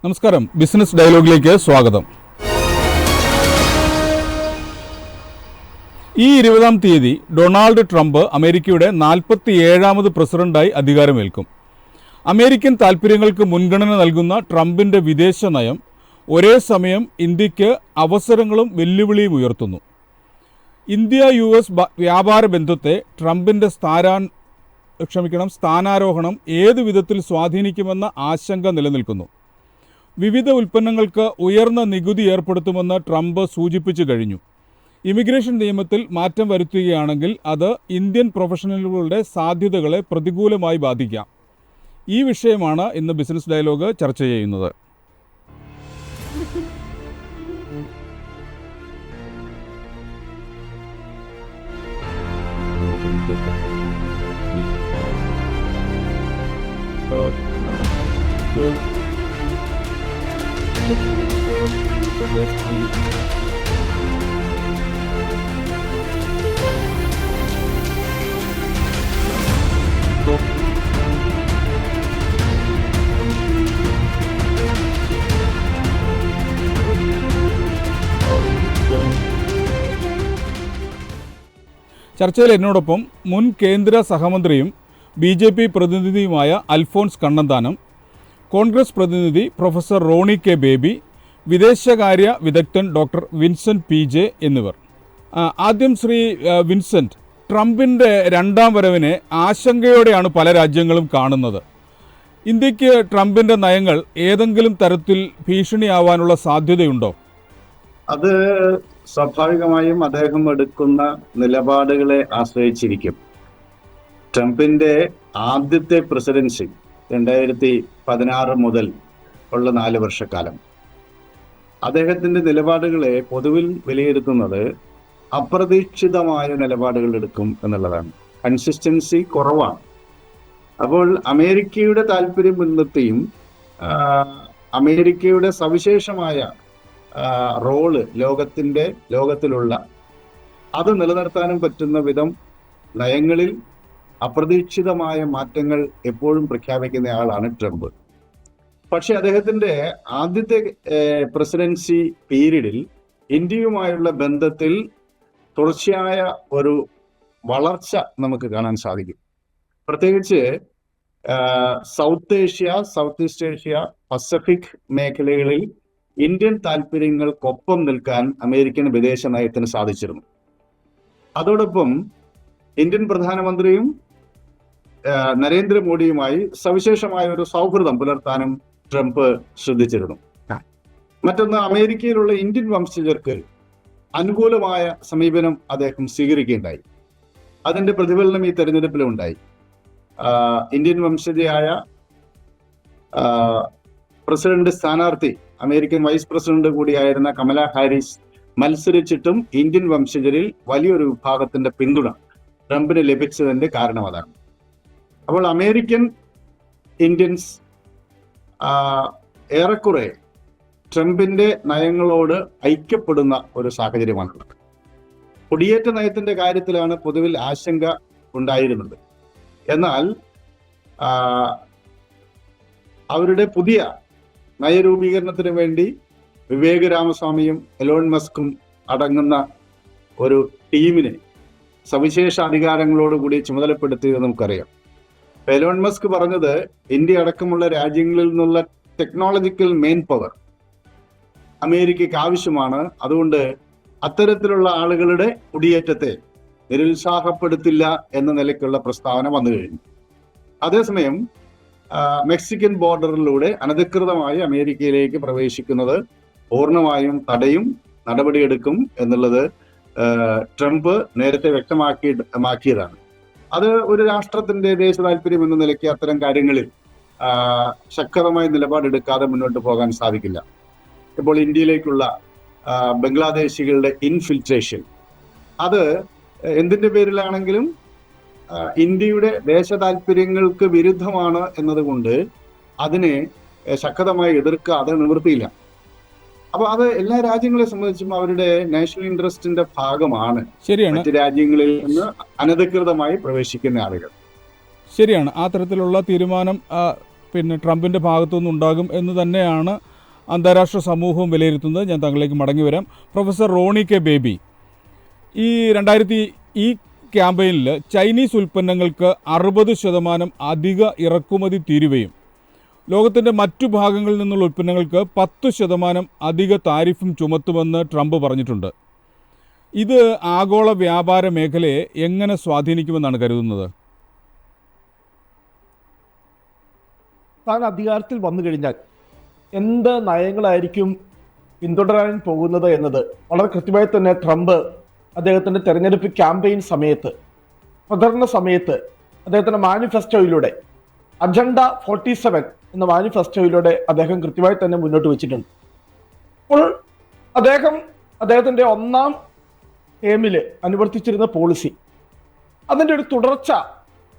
നമസ്കാരം, ബിസിനസ് ഡയലോഗിലേക്ക് സ്വാഗതം. ഈ 20-ാം തീയതി ഡൊണാൾഡ് ട്രംപ് അമേരിക്കയുടെ 47ാമത് പ്രസിഡന്റായി അധികാരമേൽക്കും. അമേരിക്കൻ താൽപ്പര്യങ്ങൾക്ക് മുൻഗണന നൽകുന്ന ട്രംപിൻ്റെ വിദേശ നയം ഒരേ സമയം ഇന്ത്യക്ക് അവസരങ്ങളും വെല്ലുവിളിയും ഉയർത്തുന്നു. ഇന്ത്യ-US വ്യാപാര ബന്ധത്തെ ട്രംപിൻ്റെ സ്ഥാനാരോഹണം ഏതു വിധത്തിൽ സ്വാധീനിക്കുമെന്ന ആശങ്ക നിലനിൽക്കുന്നു. വിവിധ ഉൽപ്പന്നങ്ങൾക്ക് ഉയർന്ന നികുതി ഏർപ്പെടുത്തുമെന്ന് ട്രംപ് സൂചിപ്പിച്ചു കഴിഞ്ഞു. ഇമിഗ്രേഷൻ നിയമത്തിൽ മാറ്റം വരുത്തുകയാണെങ്കിൽ അത് ഇന്ത്യൻ പ്രൊഫഷണലുകളുടെ സാധ്യതകളെ പ്രതികൂലമായി ബാധിക്കാം. ഈ വിഷയമാണ് ഇന്ന് ബിസിനസ് ഡയലോഗ് ചർച്ച ചെയ്യുന്നത്. ചർച്ചയിൽ എന്നോടൊപ്പം മുൻ കേന്ദ്ര സഹമന്ത്രിയും BJP പ്രതിനിധിയുമായ അൽഫോൺസ് കണ്ണന്താനം, കോൺഗ്രസ് പ്രതിനിധി പ്രൊഫസർ റോണി കെ ബേബി, വിദേശകാര്യ വിദഗ്ധൻ ഡോക്ടർ വിൻസെൻ്റ് PJ എന്നിവർ. ആദ്യം ശ്രീ വിൻസെൻ്റ്, ട്രംപിൻ്റെ രണ്ടാം വരവിനെ ആശങ്കയോടെയാണ് പല രാജ്യങ്ങളും കാണുന്നത്. ഇന്ത്യക്ക് ട്രംപിൻ്റെ നയങ്ങൾ ഏതെങ്കിലും തരത്തിൽ ഭീഷണിയാവാനുള്ള സാധ്യതയുണ്ടോ? അത് സ്വാഭാവികമായും അദ്ദേഹം എടുക്കുന്ന നിലപാടുകളെ ആശ്രയിച്ചിരിക്കും. ട്രംപിന്റെ ആദ്യത്തെ പ്രസിഡൻസി 2016 മുതൽ ഉള്ള 4 വർഷക്കാലം അദ്ദേഹത്തിന്റെ നിലപാടുകളെ പൊതുവിൽ വിലയിരുത്തുന്നത് അപ്രതീക്ഷിതമായ നിലപാടുകൾ എടുക്കും എന്നുള്ളതാണ്. കൺസിസ്റ്റൻസി കുറവാണ്. അപ്പോൾ അമേരിക്കയുടെ താല്പര്യം മുൻനിർത്തിയും അമേരിക്കയുടെ സവിശേഷമായ റോള് ലോകത്തിലുള്ള അത് നിലനിർത്താനും പറ്റുന്ന വിധം നയങ്ങളിൽ അപ്രതീക്ഷിതമായ മാറ്റങ്ങൾ എപ്പോഴും പ്രഖ്യാപിക്കുന്ന ആളാണ് ട്രംപ്. പക്ഷെ അദ്ദേഹത്തിന്റെ ആദ്യത്തെ പ്രസിഡൻസി പീരീഡിൽ ഇന്ത്യയുമായുള്ള ബന്ധത്തിൽ തുടർച്ചയായ ഒരു വളർച്ച നമുക്ക് കാണാൻ സാധിക്കും. പ്രത്യേകിച്ച് സൗത്ത് ഈസ്റ്റ് ഏഷ്യ, പസഫിക് മേഖലകളിൽ ഇന്ത്യൻ താല്പര്യങ്ങൾക്കൊപ്പം നിൽക്കാൻ അമേരിക്കൻ വിദേശ നയത്തിന് സാധിച്ചിരുന്നു. അതോടൊപ്പം ഇന്ത്യൻ പ്രധാനമന്ത്രിയും നരേന്ദ്രമോദിയുമായി സവിശേഷമായ ഒരു സൗഹൃദം പുലർത്താനും ട്രംപ് ശ്രദ്ധിച്ചിരുന്നു. മറ്റൊന്ന്, അമേരിക്കയിലുള്ള ഇന്ത്യൻ വംശജർക്ക് അനുകൂലമായ സമീപനം അദ്ദേഹം സ്വീകരിക്കുകയുണ്ടായി. അതിന്റെ പ്രതിഫലനം ഈ തെരഞ്ഞെടുപ്പിലും ഉണ്ടായി. ഇന്ത്യൻ വംശജയായ പ്രസിഡന്റ് സ്ഥാനാർത്ഥി അമേരിക്കൻ വൈസ് പ്രസിഡന്റ് കൂടിയായിരുന്ന കമല ഹാരിസ് മത്സരിച്ചിട്ടും ഇന്ത്യൻ വംശജരിൽ വലിയൊരു വിഭാഗത്തിന്റെ പിന്തുണ ട്രംപിന് ലഭിച്ചതിന്റെ കാരണം അതാണ്. അപ്പോൾ അമേരിക്കൻ ഇന്ത്യൻസ് ഏറെക്കുറെ ട്രംപിന്റെ നയങ്ങളോട് ഐക്യപ്പെടുന്ന ഒരു സാഹചര്യമാണുള്ളത്. കുടിയേറ്റ നയത്തിന്റെ കാര്യത്തിലാണ് പൊതുവിൽ ആശങ്ക ഉണ്ടായിരുന്നത്. എന്നാൽ അവരുടെ പുതിയ നയരൂപീകരണത്തിന് വേണ്ടി വിവേക് രാമസ്വാമിയും എലോൺ മസ്കും അടങ്ങുന്ന ഒരു ടീമിനെ സവിശേഷ അധികാരങ്ങളോടുകൂടി ചുമതലപ്പെടുത്തിയത് നമുക്കറിയാം. എലോൺ മസ്ക് പറഞ്ഞത് ഇന്ത്യ അടക്കമുള്ള രാജ്യങ്ങളിൽ നിന്നുള്ള ടെക്നോളജിക്കൽ മെയിൻ പവർ അമേരിക്കയ്ക്ക് ആവശ്യമാണ്. അതുകൊണ്ട് അത്തരത്തിലുള്ള ആളുകളുടെ കുടിയേറ്റത്തെ നിരുത്സാഹപ്പെടുത്തില്ല എന്ന നിലയ്ക്കുള്ള പ്രസ്താവന വന്നു കഴിഞ്ഞു. അതേസമയം മെക്സിക്കൻ ബോർഡറിലൂടെ അനധികൃതമായി അമേരിക്കയിലേക്ക് പ്രവേശിക്കുന്നത് പൂർണ്ണമായും തടയും, നടപടിയെടുക്കും എന്നുള്ളത് ട്രംപ് നേരത്തെ വ്യക്തമാക്കിയതാണ്. അത് ഒരു രാഷ്ട്രത്തിന്റെ ദേശ താല്പര്യം എന്ന നിലയ്ക്ക് അത്തരം കാര്യങ്ങളിൽ ശക്തമായ നിലപാടെടുക്കാതെ മുന്നോട്ട് പോകാൻ സാധിക്കില്ല. ഇപ്പോൾ ഇന്ത്യയിലേക്കുള്ള ബംഗ്ലാദേശികളുടെ ഇൻഫിൽട്രേഷൻ അത് എന്തിന്റെ പേരിലാണെങ്കിലും ഇന്ത്യയുടെ ദേശ താല്പര്യങ്ങൾക്ക് വിരുദ്ധമാണ് എന്നതുകൊണ്ട് അതിനെ ശക്തമായി എതിർക്കാതെ നിവൃത്തിയില്ല. അപ്പൊ അത് എല്ലാ രാജ്യങ്ങളെ സംബന്ധിച്ചും അവരുടെ നാഷണൽ ഇൻട്രസ്റ്റിന്റെ ഭാഗമാണ്. ശരിയാണ്, മറ്റ് രാജ്യങ്ങളിൽ നിന്ന് അനധികൃതമായി പ്രവേശിക്കുന്ന ആളുകൾ. ശരിയാണ്. ആ തരത്തിലുള്ള തീരുമാനം ട്രംപിൻ്റെ ഭാഗത്തുനിന്നുണ്ടാകും എന്ന് തന്നെയാണ് അന്താരാഷ്ട്ര സമൂഹവും വിലയിരുത്തുന്നത്. ഞാൻ താങ്കളിലേക്ക് മടങ്ങി വരാം. പ്രൊഫസർ റോണി കെ ബേബി, ഈ ക്യാമ്പയിനിൽ ചൈനീസ് ഉൽപ്പന്നങ്ങൾക്ക് 60% അധിക ഇറക്കുമതി തീരുവയും ലോകത്തിൻ്റെ മറ്റു ഭാഗങ്ങളിൽ നിന്നുള്ള ഉൽപ്പന്നങ്ങൾക്ക് 10% അധിക താരിഫും ചുമത്തുമെന്ന് ട്രംപ് പറഞ്ഞിട്ടുണ്ട്. ഇത് ആഗോള വ്യാപാര മേഖലയെ എങ്ങനെ സ്വാധീനിക്കുമെന്നാണ് കരുതുന്നത്? താൻ അധികാരത്തിൽ വന്നു കഴിഞ്ഞാൽ എന്ത് നയങ്ങളായിരിക്കും പിന്തുടരാൻ പോകുന്നത് എന്നത് വളരെ കൃത്യമായി തന്നെ ട്രംപ് അദ്ദേഹത്തിൻ്റെ തെരഞ്ഞെടുപ്പ് ക്യാമ്പയിൻ സമയത്ത്, പ്രചരണ സമയത്ത് അദ്ദേഹത്തിൻ്റെ മാനിഫെസ്റ്റോയിലൂടെ അജണ്ട 47 എന്ന മാനിഫെസ്റ്റോയിലൂടെ അദ്ദേഹം കൃത്യമായി തന്നെ മുന്നോട്ട് വെച്ചിട്ടുണ്ട്. അപ്പോൾ അദ്ദേഹത്തിൻ്റെ ഒന്നാം ടേമിൽ അനുവർത്തിച്ചിരുന്ന പോളിസി, അതിൻ്റെ ഒരു തുടർച്ച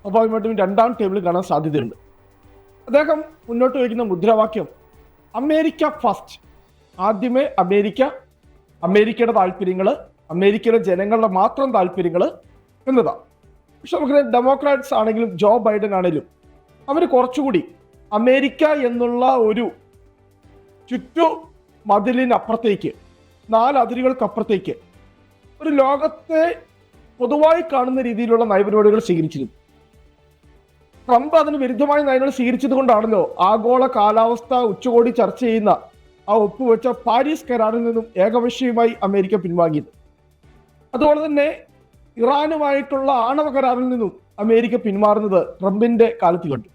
സ്വാഭാവികമായിട്ടും രണ്ടാം ടേമിൽ കാണാൻ സാധ്യതയുണ്ട്. അദ്ദേഹം മുന്നോട്ട് വയ്ക്കുന്ന മുദ്രാവാക്യം അമേരിക്ക ഫസ്റ്റ്. ആദ്യമേ അമേരിക്കയുടെ താല്പര്യങ്ങൾ, അമേരിക്കയിലെ ജനങ്ങളുടെ മാത്രം താല്പര്യങ്ങൾ എന്നതാണ്. പക്ഷെ നമുക്ക് ഡെമോക്രാറ്റ്സ് ആണെങ്കിലും ജോ ബൈഡൻ ആണെങ്കിലും അവർ കുറച്ചുകൂടി അമേരിക്ക എന്നുള്ള ഒരു ചുറ്റു മതിലിനപ്പുറത്തേക്ക്, 4 അതിരുകൾക്കപ്പുറത്തേക്ക് ഒരു ലോകത്തെ പൊതുവായി കാണുന്ന രീതിയിലുള്ള നയപരിപാടികൾ സ്വീകരിച്ചിരുന്നു. ട്രംപ് അതിന് വിരുദ്ധമായ നയങ്ങൾ സ്വീകരിച്ചത് കൊണ്ടാണല്ലോ ആഗോള കാലാവസ്ഥ ഉച്ചകോടി ചർച്ച ചെയ്യുന്ന ആ ഒപ്പുവെച്ച പാരീസ് കരാറിൽ നിന്നും ഏകപക്ഷീയമായി അമേരിക്ക പിൻവാങ്ങിയത്. അതുപോലെ തന്നെ ഇറാനുമായിട്ടുള്ള ആണവ കരാറിൽ നിന്നും അമേരിക്ക പിന്മാറുന്നത് ട്രംപിന്റെ കാലത്ത് കണ്ടു.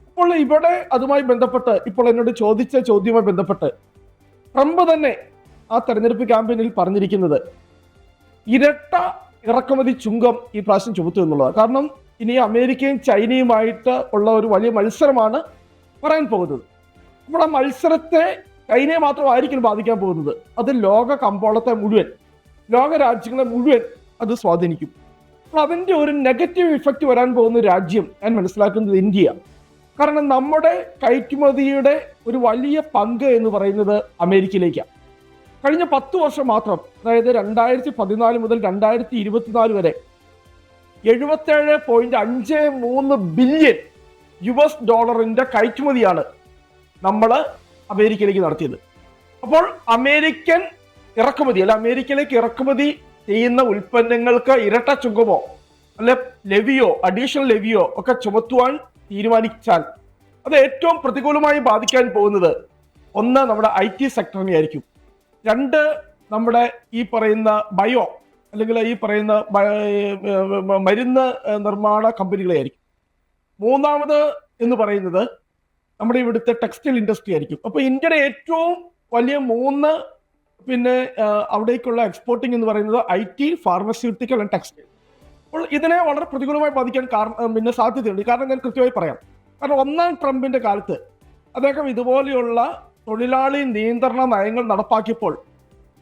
അപ്പോൾ ഇവിടെ അതുമായി ബന്ധപ്പെട്ട് ഇപ്പോൾ എന്നോട് ചോദിച്ച ചോദ്യവുമായി ബന്ധപ്പെട്ട് ട്രംപ് തന്നെ ആ തെരഞ്ഞെടുപ്പ് ക്യാമ്പയിനിൽ പറഞ്ഞിരിക്കുന്നത് ഇരട്ട ഇറക്കുമതി ചുങ്കം ഈ പ്രാവശ്യം ചുമത്തും എന്നുള്ളതാണ്. കാരണം ഇനി അമേരിക്കയും ചൈനയുമായിട്ട് ഉള്ള ഒരു വലിയ മത്സരമാണ് പറയാൻ പോകുന്നത്. അപ്പോൾ ആ മത്സരത്തെ ചൈനയെ മാത്രമായിരിക്കും ബാധിക്കാൻ പോകുന്നത്. അത് ലോക കമ്പോളത്തെ മുഴുവൻ, ലോക രാജ്യങ്ങളെ മുഴുവൻ അത് സ്വാധീനിക്കും. അപ്പോൾ അതിൻ്റെ ഒരു നെഗറ്റീവ് ഇഫക്റ്റ് വരാൻ പോകുന്ന രാജ്യം ഞാൻ മനസ്സിലാക്കുന്നത് ഇന്ത്യ. കാരണം നമ്മുടെ കയറ്റുമതിയുടെ ഒരു വലിയ പങ്ക് എന്ന് പറയുന്നത് അമേരിക്കയിലേക്കാണ്. കഴിഞ്ഞ 10 വർഷം മാത്രം, അതായത് 2014 മുതൽ 2024 വരെ $77.53 ബില്യൺ കയറ്റുമതിയാണ് നമ്മൾ അമേരിക്കയിലേക്ക് നടത്തിയത്. അപ്പോൾ അമേരിക്കൻ ഇറക്കുമതി അമേരിക്കയിലേക്ക് ഇറക്കുമതി ചെയ്യുന്ന ഉൽപ്പന്നങ്ങൾക്ക് ഇരട്ട ചുങ്കമോ അല്ലെ ലെവിയോ, അഡീഷണൽ ലെവിയോ ഒക്കെ ചുമത്തുവാൻ തീരുമാനിച്ചാൽ അത് ഏറ്റവും പ്രതികൂലമായി ബാധിക്കാൻ പോകുന്നത്, 1 നമ്മുടെ IT സെക്ടറിനെ ആയിരിക്കും. 2 നമ്മുടെ ഈ പറയുന്ന ബയോ അല്ലെങ്കിൽ ഈ പറയുന്ന മരുന്ന് നിർമ്മാണ കമ്പനികളെ ആയിരിക്കും. 3 എന്ന് പറയുന്നത് നമ്മുടെ ഇവിടുത്തെ ടെക്സ്റ്റൈൽ ഇൻഡസ്ട്രി ആയിരിക്കും. അപ്പോൾ ഇന്ത്യയുടെ ഏറ്റവും വലിയ 3 അവിടേക്കുള്ള എക്സ്പോർട്ടിംഗ് എന്ന് പറയുന്നത് IT, ഫാർമസ്യൂട്ടിക്കൽ ആൻഡ് ടെക്സ്റ്റൈൽ. അപ്പോൾ ഇതിനെ വളരെ പ്രതികൂലമായി ബാധിക്കാൻ സാധ്യതയുണ്ട്. കാരണം ഞാൻ കൃത്യമായി പറയാം. കാരണം 1ാം ട്രംപിന്റെ കാലത്ത് അദ്ദേഹം ഇതുപോലെയുള്ള തൊഴിലാളി നിയന്ത്രണ നയങ്ങൾ നടപ്പാക്കിയപ്പോൾ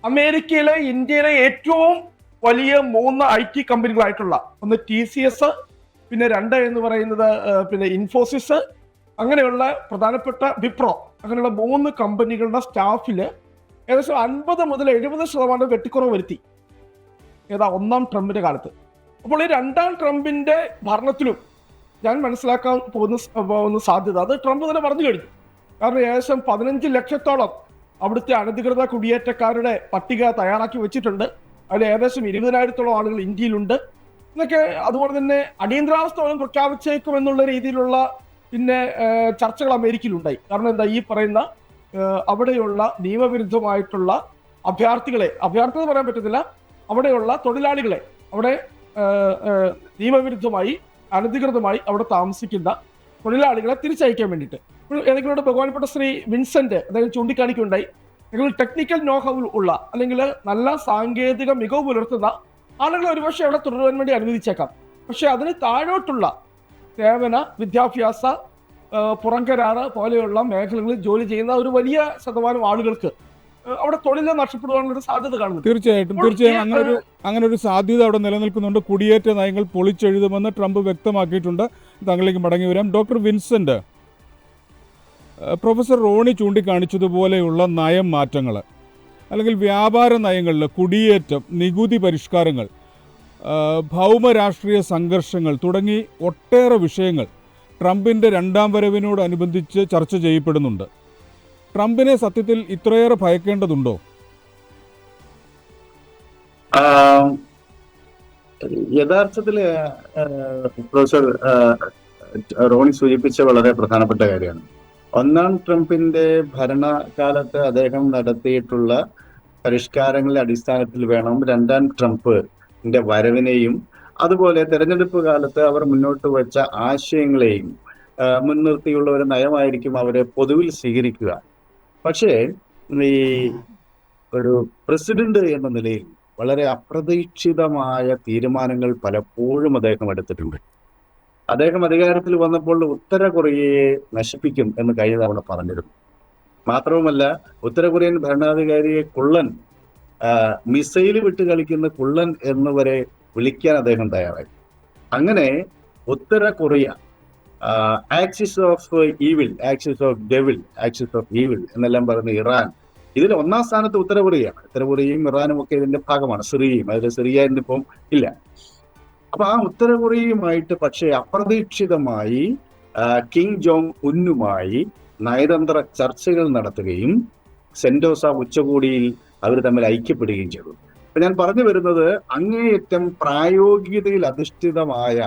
അമേരിക്കയിലെ, ഇന്ത്യയിലെ ഏറ്റവും വലിയ 3 IT കമ്പനികളായിട്ടുള്ള, ഒന്ന് TCS, 2 എന്ന് പറയുന്നത് ഇൻഫോസിസ്, അങ്ങനെയുള്ള പ്രധാനപ്പെട്ട വിപ്രോ, അങ്ങനെയുള്ള 3 കമ്പനികളുടെ സ്റ്റാഫിൽ ഏകദേശം 50 മുതൽ 70% വെട്ടിക്കുറവ് വരുത്തി. 1ാം ട്രംപിന്റെ കാലത്ത്. അപ്പോൾ ഈ 2ാം ട്രംപിന്റെ ഭരണത്തിലും ഞാൻ മനസ്സിലാക്കാൻ പോകുന്ന സാധ്യത, അത് ട്രംപ് തന്നെ പറഞ്ഞു കഴിഞ്ഞു. കാരണം ഏകദേശം 15 ലക്ഷത്തോളം അവിടുത്തെ അനധികൃത കുടിയേറ്റക്കാരുടെ പട്ടിക തയ്യാറാക്കി വെച്ചിട്ടുണ്ട്. അതിൽ ഏകദേശം 20,000-ഓളം ആളുകൾ ഇന്ത്യയിലുണ്ട് എന്നൊക്കെ. അതുപോലെ തന്നെ അടിയന്തരാവസ്ഥ പോലും പ്രഖ്യാപിച്ചേക്കും എന്നുള്ള രീതിയിലുള്ള ചർച്ചകൾ അമേരിക്കയിലുണ്ടായി. കാരണം എന്താ, ഈ പറയുന്ന അവിടെയുള്ള നിയമവിരുദ്ധമായിട്ടുള്ള അഭയാർത്ഥികൾ പറയാൻ പറ്റത്തില്ല, അവിടെയുള്ള തൊഴിലാളികളെ, അവിടെ നിയമവിരുദ്ധമായി അനധികൃതമായി അവിടെ താമസിക്കുന്ന തൊഴിലാളികളെ തിരിച്ചയക്കാൻ വേണ്ടിയിട്ട് ഏതെങ്കിലും ബഹുമാനപ്പെട്ട ശ്രീ വിൻസെന്റ് അദ്ദേഹം ചൂണ്ടിക്കാണിക്കുകയുണ്ടായി. അല്ലെങ്കിൽ ടെക്നിക്കൽ നോഹൗ ഉള്ള അല്ലെങ്കിൽ നല്ല സാങ്കേതിക മികവ് പുലർത്തുന്ന ആളുകളെ ഒരുപക്ഷെ അവിടെ തുടരാൻ വേണ്ടി അനുവദിച്ചേക്കാം. പക്ഷെ അതിന് താഴോട്ടുള്ള സേവന, വിദ്യാഭ്യാസ, പുറംകരാറ് പോലെയുള്ള മേഖലകളിൽ ജോലി ചെയ്യുന്ന ഒരു വലിയ ശതമാനം ആളുകൾക്ക് അവിടെ തൊഴിൽ നഷ്ടപ്പെടുവാനുള്ള സാധ്യത കാണുന്നു. തീർച്ചയായും അങ്ങനെ ഒരു സാധ്യത അവിടെ നിലനിൽക്കുന്നുണ്ട്. കുടിയേറ്റ നയങ്ങൾ പൊളിച്ചെഴുതുമെന്ന് ട്രംപ് വ്യക്തമാക്കിയിട്ടുണ്ട്. താങ്കളിലേക്ക് മടങ്ങി വരാം. ഡോക്ടർ വിൻസെന്റ്, പ്രൊഫസർ റോണി ചൂണ്ടിക്കാണിച്ചതുപോലെയുള്ള നയം മാറ്റങ്ങൾ അല്ലെങ്കിൽ വ്യാപാര നയങ്ങളിൽ കുടിയേറ്റം, നികുതി പരിഷ്കാരങ്ങൾ, ഭൗമരാഷ്ട്രീയ സംഘർഷങ്ങൾ തുടങ്ങി ഒട്ടേറെ വിഷയങ്ങൾ ട്രംപിൻ്റെ 2ാം വരവിനോടനുബന്ധിച്ച് ചർച്ച ചെയ്യപ്പെടുന്നുണ്ട്. ട്രംപിനെ സത്യത്തിൽ ഇത്രയേറെ ഭയക്കേണ്ടതുണ്ടോ? യഥാർത്ഥത്തില് പ്രൊഫസർ റോണി സൂചിപ്പിച്ച വളരെ പ്രധാനപ്പെട്ട കാര്യമാണ്. ഒന്നാം ട്രംപിന്റെ ഭരണകാലത്ത് അദ്ദേഹം നടത്തിയിട്ടുള്ള പരിഷ്കാരങ്ങളുടെ അടിസ്ഥാനത്തിൽ വേണം രണ്ടാം ട്രംപിന്റെ വരവിനെയും അതുപോലെ തെരഞ്ഞെടുപ്പ് കാലത്ത് അവർ മുന്നോട്ട് വെച്ച ആശയങ്ങളെയും മുൻനിർത്തിയുള്ള ഒരു നയമായിരിക്കും അവരെ പൊതുവിൽ സ്വീകരിക്കുക. പക്ഷേ ഈ ഒരു പ്രസിഡന്റ് എന്ന നിലയിൽ വളരെ അപ്രതീക്ഷിതമായ തീരുമാനങ്ങൾ പലപ്പോഴും അദ്ദേഹം എടുത്തിട്ടുണ്ട്. അദ്ദേഹം അധികാരത്തിൽ വന്നപ്പോൾ ഉത്തര കൊറിയയെ നശിപ്പിക്കും എന്ന് കഴിഞ്ഞ തവണ പറഞ്ഞിരുന്നു. മാത്രവുമല്ല, ഉത്തര കൊറിയൻ ഭരണാധികാരിയെ കുള്ളൻ, മിസൈല് വിട്ട് കളിക്കുന്ന കുള്ളൻ എന്നുവരെ വിളിക്കാൻ അദ്ദേഹം തയ്യാറായി. അങ്ങനെ ഉത്തര Korea axis of evil, axis of devil, axis of evil എന്നെല്ലാം പറയുന്ന ഇറാൻ, ഇതിൽ ഒന്നാം സ്ഥാനത്ത് ഉത്തര കൊറിയയാണ്. ഉത്തര കൊറിയയും ഇറാനും ഒക്കെ ഇതിന്റെ ഭാഗമാണ്. സിറിയയും, അതിൽ സിറിയ ഇന്നിപ്പം ഇല്ല. അപ്പൊ ആ ഉത്തര കൊറിയയുമായിട്ട് പക്ഷേ അപ്രതീക്ഷിതമായി കിം ജോങ് ഉന്നുമായി നയതന്ത്ര ചർച്ചകൾ നടത്തുകയും സെന്റോസ ഉച്ചകോടിയിൽ അവർ തമ്മിൽ ഐക്യപ്പെടുകയും ചെയ്തു. അപ്പൊ ഞാൻ പറഞ്ഞു വരുന്നത്, അങ്ങേയറ്റം പ്രായോഗികതയിൽ അധിഷ്ഠിതമായ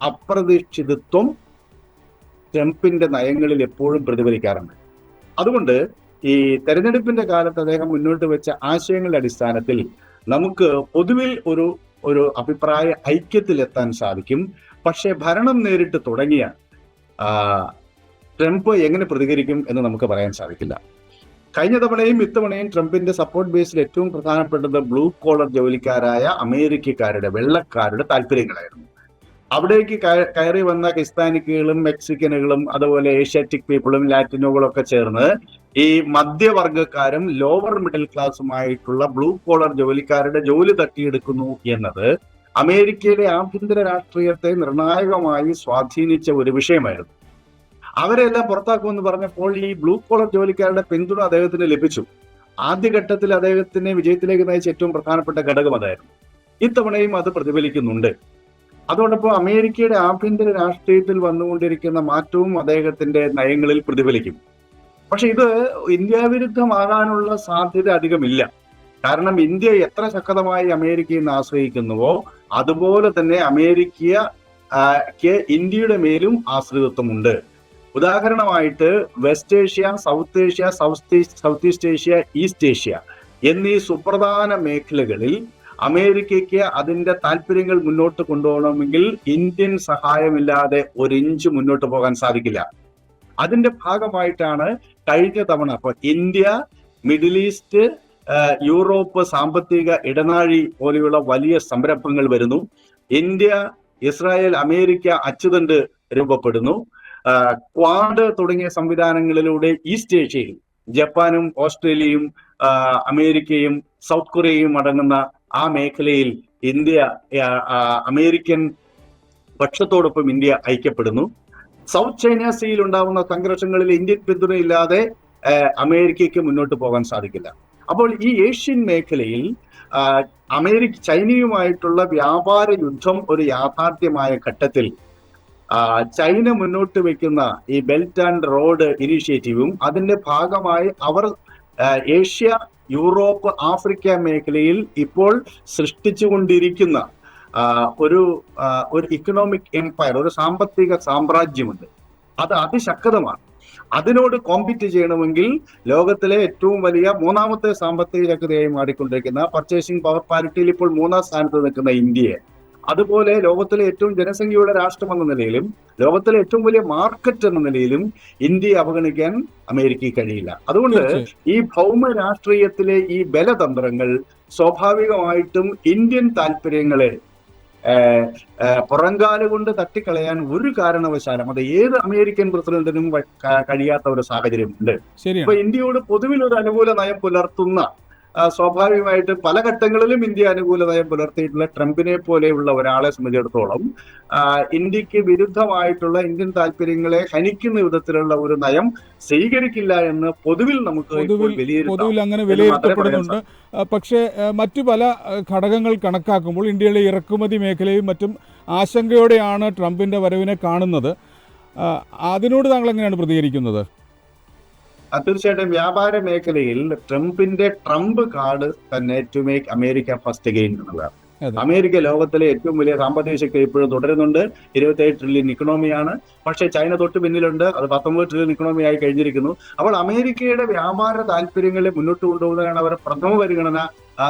അപ്രതീക്ഷിതത്വം ട്രംപിന്റെ നയങ്ങളിൽ എപ്പോഴും പ്രതിഫലിക്കാറുണ്ട്. അതുകൊണ്ട് ഈ തെരഞ്ഞെടുപ്പിന്റെ കാലത്ത് അദ്ദേഹം മുന്നോട്ട് വെച്ച ആശയങ്ങളുടെ അടിസ്ഥാനത്തിൽ നമുക്ക് പൊതുവിൽ ഒരു അഭിപ്രായ ഐക്യത്തിലെത്താൻ സാധിക്കും. പക്ഷേ ഭരണം നേരിട്ട് തുടങ്ങിയ ട്രംപ് എങ്ങനെ പ്രതികരിക്കും എന്ന് നമുക്ക് പറയാൻ സാധിക്കില്ല. കഴിഞ്ഞ തവണയും ഇത്തവണയും ട്രംപിന്റെ സപ്പോർട്ട് ബേസിൽ ഏറ്റവും പ്രധാനപ്പെട്ടത് ബ്ലൂ കോളർ ജോലിക്കാരായ അമേരിക്കക്കാരുടെ, വെള്ളക്കാരുടെ താല്പര്യങ്ങളായിരുന്നു. അവിടേക്ക് കയറി വന്ന ഹിസ്പാനിക്കുകളും മെക്സിക്കനുകളും അതുപോലെ ഏഷ്യാറ്റിക് പീപ്പിളും ലാറ്റിനോകളും ഒക്കെ ചേർന്ന് ഈ മധ്യവർഗക്കാരും ലോവർ മിഡിൽ ക്ലാസ്സുമായിട്ടുള്ള ബ്ലൂ കോളർ ജോലിക്കാരുടെ ജോലി തട്ടിയെടുക്കുന്നു എന്നത് അമേരിക്കയിലെ ആഭ്യന്തര രാഷ്ട്രീയത്തെ നിർണായകമായി സ്വാധീനിച്ച ഒരു വിഷയമായിരുന്നു. അവരെല്ലാം പുറത്താക്കുമെന്ന് പറഞ്ഞപ്പോൾ ഈ ബ്ലൂ കോളർ ജോലിക്കാരുടെ പിന്തുണ അദ്ദേഹത്തിന് ലഭിച്ചു. ആദ്യഘട്ടത്തിൽ അദ്ദേഹത്തിനെ വിജയത്തിലേക്ക് നയിച്ച ഏറ്റവും പ്രധാനപ്പെട്ട ഘടകം അതായിരുന്നു. ഇത്തവണയും അത് പ്രതിഫലിക്കുന്നുണ്ട്. അതോടൊപ്പം അമേരിക്കയുടെ ആഭ്യന്തര രാഷ്ട്രീയത്തിൽ വന്നുകൊണ്ടിരിക്കുന്ന മാറ്റവും അദ്ദേഹത്തിന്റെ നയങ്ങളിൽ പ്രതിഫലിക്കും. പക്ഷെ ഇത് ഇന്ത്യ വിരുദ്ധമാകാനുള്ള സാധ്യത അധികമില്ല. കാരണം ഇന്ത്യ എത്ര ശക്തമായി അമേരിക്കയിൽ നിന്ന് ആശ്രയിക്കുന്നുവോ അതുപോലെ തന്നെ അമേരിക്കയ്ക്ക് ഇന്ത്യയുടെ മേലും ആശ്രിതത്വമുണ്ട്. ഉദാഹരണമായിട്ട് west Asia, south Asia, south east Asia, east Asia എന്നീ സുപ്രധാന മേഖലകളിൽ അമേരിക്കയ്ക്ക് അതിന്റെ താല്പര്യങ്ങൾ മുന്നോട്ട് കൊണ്ടുപോകണമെങ്കിൽ ഇന്ത്യൻ സഹായമില്ലാതെ ഒരു ഇഞ്ച് മുന്നോട്ട് പോകാൻ സാധിക്കില്ല. അതിന്റെ ഭാഗമായിട്ടാണ് കഴിഞ്ഞ തവണ ഇപ്പൊ ഇന്ത്യ, മിഡിൽ ഈസ്റ്റ്, യൂറോപ്പ് സാമ്പത്തിക ഇടനാഴി പോലെയുള്ള വലിയ സംരംഭങ്ങൾ വരുന്നു. ഇന്ത്യ, ഇസ്രായേൽ, അമേരിക്ക അച്ചുതണ്ട് രൂപപ്പെടുന്നു. ക്വാഡ് തുടങ്ങിയ സംവിധാനങ്ങളിലൂടെ ഈസ്റ്റ് ഏഷ്യയിൽ ജപ്പാനും ഓസ്ട്രേലിയയും അമേരിക്കയും സൗത്ത് കൊറിയയും അടങ്ങുന്ന ആ മേഖലയിൽ ഇന്ത്യ, അമേരിക്കൻ പക്ഷത്തോടൊപ്പം ഇന്ത്യ ഐക്യപ്പെടുന്നു. സൗത്ത് ചൈന സീയിൽ ഉണ്ടാവുന്ന സംഘർഷങ്ങളിൽ ഇന്ത്യൻ പിന്തുണയില്ലാതെ അമേരിക്കയ്ക്ക് മുന്നോട്ട് പോകാൻ സാധിക്കില്ല. അപ്പോൾ ഈ ഏഷ്യൻ മേഖലയിൽ ചൈനയുമായിട്ടുള്ള വ്യാപാര യുദ്ധം ഒരു യാഥാർത്ഥ്യമായ ഘട്ടത്തിൽ ചൈന മുന്നോട്ട് വെക്കുന്ന ഈ ബെൽറ്റ് ആൻഡ് റോഡ് ഇനീഷ്യേറ്റീവും അതിന്റെ ഭാഗമായി അവർ ഏഷ്യ, യൂറോപ്പ്, ആഫ്രിക്ക മേഖലയിൽ ഇപ്പോൾ സൃഷ്ടിച്ചുകൊണ്ടിരിക്കുന്ന ഒരു ഇക്കണോമിക് എംപയർ, ഒരു സാമ്പത്തിക സാമ്രാജ്യമുണ്ട്. അത് അതിശക്തമാണ്. അതിനോട് കോമ്പീറ്റ് ചെയ്യണമെങ്കിൽ ലോകത്തിലെ ഏറ്റവും വലിയ മൂന്നാമത്തെ സാമ്പത്തിക ശക്തിയായി മാറിക്കൊണ്ടിരിക്കുന്ന, പർച്ചേസിംഗ് പവർ പാരിറ്റിയിൽ ഇപ്പോൾ 3ാം സ്ഥാനത്ത് നിൽക്കുന്ന ഇന്ത്യയെ, അതുപോലെ ലോകത്തിലെ ഏറ്റവും ജനസംഖ്യയുള്ള രാഷ്ട്രം എന്ന നിലയിലും ലോകത്തിലെ ഏറ്റവും വലിയ മാർക്കറ്റ് എന്ന നിലയിലും ഇന്ത്യയെ അവഗണിക്കാൻ അമേരിക്കയ്ക്ക് കഴിയില്ല. അതുകൊണ്ട് ഈ ഭൗമ രാഷ്ട്രീയത്തിലെ ഈ ബലതന്ത്രങ്ങൾ സ്വാഭാവികമായിട്ടും ഇന്ത്യൻ താല്പര്യങ്ങളെ പുറങ്കാല് കൊണ്ട് തട്ടിക്കളയാൻ ഒരു കാരണവശാലും അത് ഏത് അമേരിക്കൻ പ്രസിഡന്റിനും കഴിയാത്ത ഒരു സാഹചര്യമുണ്ട്. ഇപ്പൊ ഇന്ത്യയോട് പൊതുവിൽ ഒരു അനുകൂല നയം പുലർത്തുന്ന, സ്വാഭാവികമായിട്ട് പല ഘട്ടങ്ങളിലും ഇന്ത്യ അനുകൂല നയം പുലർത്തിയിട്ടുള്ള ട്രംപിനെ പോലെയുള്ള ഒരാളെ സംബന്ധിച്ചിടത്തോളം ഇന്ത്യക്ക് വിരുദ്ധമായിട്ടുള്ള ഇന്ത്യൻ താല്പര്യങ്ങളെ ഹനിക്കുന്ന വിധത്തിലുള്ള ഒരു നയം സ്വീകരിക്കില്ല എന്ന് പൊതുവിൽ നമുക്ക് പൊതുവിൽ അങ്ങനെ വിലയിരുത്തപ്പെടുന്നുണ്ട്. പക്ഷേ മറ്റു പല ഘടകങ്ങൾ കണക്കാക്കുമ്പോൾ ഇന്ത്യയിലെ ഇറക്കുമതി മേഖലയും മറ്റും ആശങ്കയോടെയാണ് ട്രംപിന്റെ വരവിനെ കാണുന്നത്. അതിനോട് താങ്കൾ എങ്ങനെയാണ് പ്രതികരിക്കുന്നത്? തീർച്ചയായിട്ടും വ്യാപാര മേഖലയിൽ ട്രംപിന്റെ ട്രംപ് കാർഡ് തന്നെ to make America first again എന്നുള്ളതാണ്. അതെ. അമേരിക്ക ലോകത്തിലെ ഏറ്റവും വലിയ സാമ്പത്തിക ശക്തി ഇപ്പോഴും തുടരുന്നുണ്ട്. 27 ട്രില്യൺ ഇക്കണോമിയാണ്. പക്ഷേ ചൈന തൊട്ട് പിന്നിലുണ്ട്, അത് 19 ട്രില്യൺ ഇക്കണോമി ആയി കഴിഞ്ഞിരിക്കുന്നു. അപ്പോൾ അമേരിക്കയുടെ വ്യാപാര താല്പര്യങ്ങളെ മുന്നോട്ട് കൊണ്ടുപോകുന്നതാണ് അവർ പ്രഥമ പരിഗണന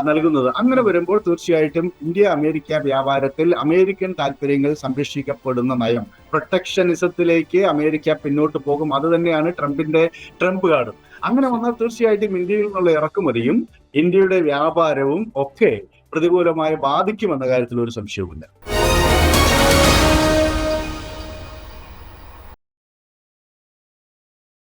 നൽകുന്നത്. അങ്ങനെ വരുമ്പോൾ തീർച്ചയായിട്ടും ഇന്ത്യ അമേരിക്ക വ്യാപാരത്തിൽ അമേരിക്കൻ താല്പര്യങ്ങൾ സംരക്ഷിക്കപ്പെടുന്ന നയം, പ്രൊട്ടക്ഷനിസത്തിലേക്ക് അമേരിക്ക പിന്നോട്ട് പോകും. അത് തന്നെയാണ് ട്രംപിന്റെ ട്രംപ് കാർഡ്. അങ്ങനെ വന്നാൽ തീർച്ചയായിട്ടും ഇന്ത്യയിൽ നിന്നുള്ള ഇറക്കുമതിയും ഇന്ത്യയുടെ വ്യാപാരവും ഒക്കെ പ്രതികൂലമായി ബാധിക്കുമെന്ന കാര്യത്തിൽ ഒരു സംശയവുമില്ല.